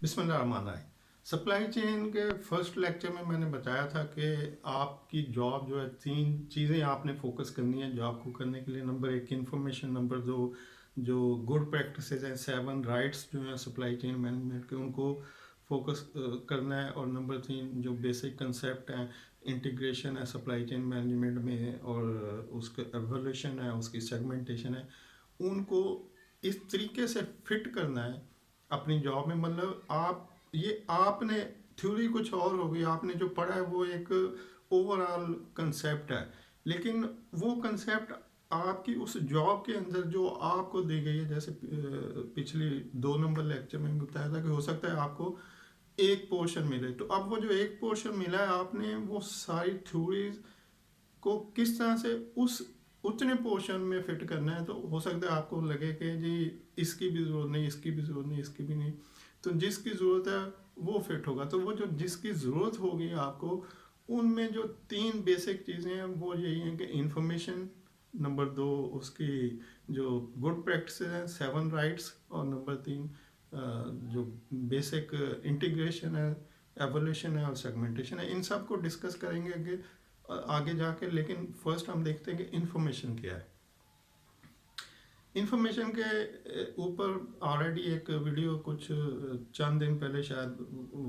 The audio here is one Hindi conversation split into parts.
बिस्मिल्लाहिर्रहमानिर्रहीम। सप्लाई चेन के फर्स्ट लेक्चर में मैंने बताया था कि आपकी जॉब जो है, तीन चीज़ें आपने फोकस करनी है जॉब को करने के लिए। नंबर एक, इंफॉर्मेशन। नंबर दो, जो गुड प्रैक्टिसेस हैं, 7 राइट्स जो हैं सप्लाई चेन मैनेजमेंट के, उनको फोकस करना है। और नंबर तीन, जो बेसिक कंसेप्ट हैं, इंटीग्रेशन है सप्लाई चेन मैनेजमेंट में, और उसका एवोल्यूशन है, उसकी सेगमेंटेशन है, उनको इस तरीके से फिट करना है अपनी जॉब में। मतलब आपने थ्योरी कुछ और होगी, आपने जो पढ़ा है वो एक ओवरऑल कंसेप्ट है, लेकिन वो कंसेप्ट आपकी उस जॉब के अंदर जो आपको दी गई है, जैसे पिछली 2 नंबर लेक्चर में बताया था कि हो सकता है आपको एक पोर्शन मिले, तो अब वो जो एक पोर्शन मिला है, आपने वो सारी थ्योरीज को किस तरह से उस उतने पोर्शन में फिट करना है। तो हो सकता है आपको लगे कि जी इसकी भी ज़रूरत नहीं, इसकी भी ज़रूरत नहीं, इसकी भी नहीं, तो जिसकी ज़रूरत है वो फिट होगा। तो वो जो जिसकी ज़रूरत होगी आपको, उनमें जो 3 बेसिक चीज़ें हैं वो यही हैं कि इंफॉर्मेशन, नंबर 2 उसकी जो गुड प्रैक्टिस हैं, 7 राइट्स, और नंबर 3 जो बेसिक इंटीग्रेशन है, एवोल्यूशन है और सेगमेंटेशन है। इन सब को डिस्कस करेंगे आगे जाके, लेकिन फर्स्ट हम देखते हैं कि इंफॉर्मेशन क्या है। इंफॉर्मेशन के ऊपर ऑलरेडी एक वीडियो कुछ चंद दिन पहले, शायद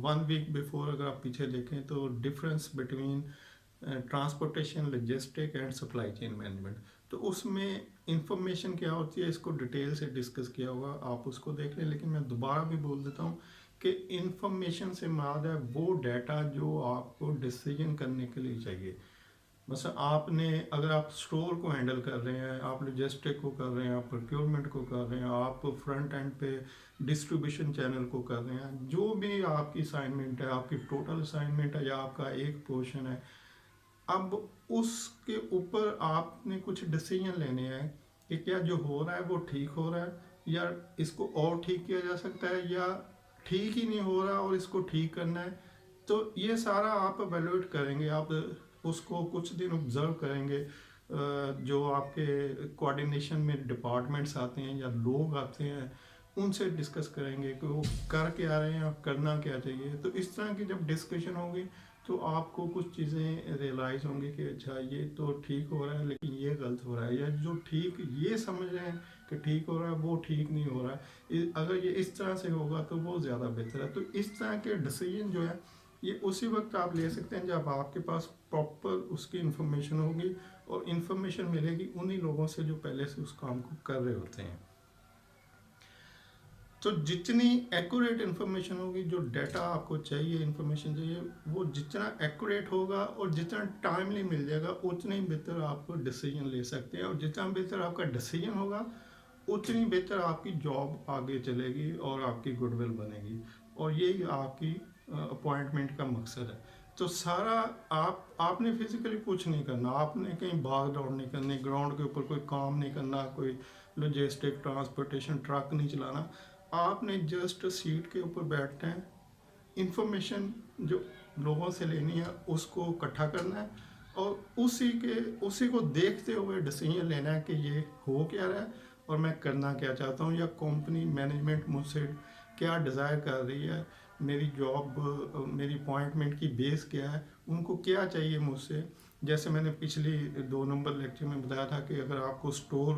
1 वीक बिफोर अगर आप पीछे देखें, तो difference between transportation, logistic and supply chain management, तो उसमें इंफॉर्मेशन क्या होती है इसको डिटेल से डिस्कस किया हुआ, आप उसको देख लें। लेकिन मैं दोबारा भी बोल देता हूँ कि इंफॉर्मेशन से मुराद है वो डाटा जो आपको डिसीजन करने के लिए चाहिए। बस आपने, अगर आप स्टोर को हैंडल कर रहे हैं, आप लॉजिस्टिक को कर रहे हैं, आप प्रोक्योरमेंट को कर रहे हैं, आप फ्रंट एंड पे डिस्ट्रीब्यूशन चैनल को कर रहे हैं, जो भी आपकी असाइनमेंट है, आपकी टोटल असाइनमेंट है या आपका एक पोर्शन है, अब उसके ऊपर आपने कुछ डिसीजन लेने हैं कि क्या जो हो रहा है वो ठीक हो रहा है, या इसको और ठीक किया जा सकता है, या ठीक ही नहीं हो रहा और इसको ठीक करना है। तो ये सारा आप एवेलुएट करेंगे, आप उसको कुछ दिन ऑब्जर्व करेंगे। जो आपके कोऑर्डिनेशन में डिपार्टमेंट्स आते हैं या लोग आते हैं, उनसे डिस्कस करेंगे कि वो कर क्या रहे हैं और करना क्या चाहिए। तो इस तरह की जब डिस्कशन होगी तो आपको कुछ चीज़ें रियलाइज़ होंगी कि अच्छा ये तो ठीक हो रहा है लेकिन ये गलत हो रहा है, या जो ठीक ये समझ रहे हैं कि ठीक हो रहा है वो ठीक नहीं हो रहा है। अगर ये इस तरह से होगा तो वो ज़्यादा बेहतर है। तो इस तरह के डिसीजन जो है, ये उसी वक्त आप ले सकते हैं जब आपके पास प्रॉपर उसकी इंफॉर्मेशन होगी, और इंफॉर्मेशन मिलेगी उन्हीं लोगों से जो पहले से उस काम को कर रहे होते हैं। तो जितनी एक्यूरेट इन्फॉर्मेशन होगी, जो डाटा आपको चाहिए, इन्फॉर्मेशन चाहिए, वो जितना एक्यूरेट होगा और जितना टाइमली मिल जाएगा, उतनी बेहतर आपको डिसीजन ले सकते हैं। और जितना बेहतर आपका डिसीजन होगा, उतनी बेहतर आपकी जॉब आगे चलेगी और आपकी गुडविल बनेगी। और यही आपकी अपॉइंटमेंट का मकसद है। तो सारा आपने फिजिकली कुछ नहीं करना, आपने कहीं भाग दौड़ नहीं करनी, ग्राउंड के ऊपर कोई काम नहीं करना, कोई लॉजिस्टिक ट्रांसपोर्टेशन ट्रक नहीं चलाना। आपने जस्ट सीट के ऊपर बैठना है, इंफॉर्मेशन जो लोगों से लेनी है उसको इकट्ठा करना है, और उसी को देखते हुए डिसीजन लेना है कि ये हो क्या रहा है और मैं करना क्या चाहता हूँ, या कंपनी मैनेजमेंट मुझसे क्या डिज़ायर कर रही है, मेरी जॉब, मेरी अपॉइंटमेंट की बेस क्या है, उनको क्या चाहिए मुझसे। जैसे मैंने पिछली 2 नंबर लेक्चर में बताया था कि अगर आपको स्टोर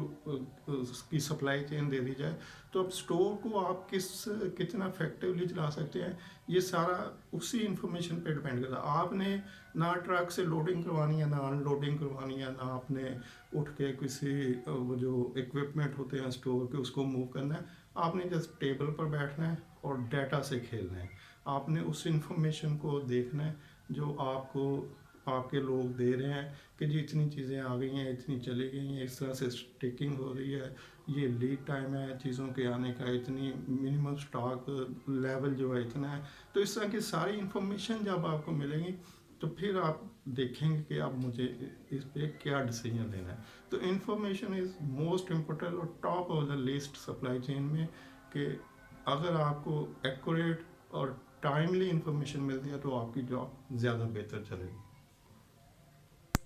की सप्लाई चेन दे दी जाए, तो अब स्टोर को आप कितना इफेक्टिवली चला सकते हैं, ये सारा उसी इंफॉर्मेशन पे डिपेंड करता है। आपने ना ट्रक से लोडिंग करवानी है, ना अनलोडिंग करवानी है, ना आपने उठ के किसी वो जो इक्विपमेंट होते हैं स्टोर के उसको मूव करना है। आपने जस्ट टेबल पर बैठना है और डाटा से खेलना है। आपने उस इंफॉर्मेशन को देखना है जो आपको आपके लोग दे रहे हैं कि जी इतनी चीज़ें आ गई हैं, इतनी चली गई हैं, इस तरह से स्टिकिंग हो रही है, ये लीड टाइम है चीज़ों के आने का, इतनी मिनिमम स्टॉक लेवल जो है इतना है। तो इस तरह की सारी इंफॉर्मेशन जब आपको मिलेंगी, तो फिर आप देखेंगे कि अब मुझे इस पे क्या डिसीजन लेना है। तो इंफॉर्मेशन इज़ मोस्ट इम्पोर्टेंट और top of the list supply chain में, कि अगर आपको एक्यूरेट और टाइमली इंफॉर्मेशन मिलती है तो आपकी जॉब ज़्यादा बेहतर चलेगी।